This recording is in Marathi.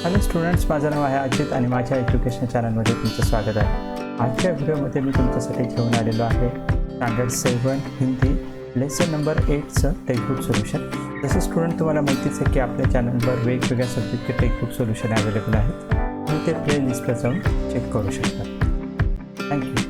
हॅलो स्टुडंट्स, माझं नाव आहे अजित आणि माझ्या एज्युकेशन चॅनलमध्ये तुमचं स्वागत आहे। आजच्या व्हिडिओमध्ये मी तुमच्यासाठी घेऊन आलेलो आहे स्टँडर्ड 7 हिंदी लेसन नंबर 8चं टेक्स्टबुक सोल्युशन। जसं स्टुडंट तुम्हाला माहितीच आहे की आपल्या चॅनलवर वेगवेगळ्या सब्जेक्टचे टेक्स्टबुक सोल्युशन अवेलेबल आहेत, तुम्ही ते प्लेलिस्टला जाऊन चेक करू शकता। थँक्यू।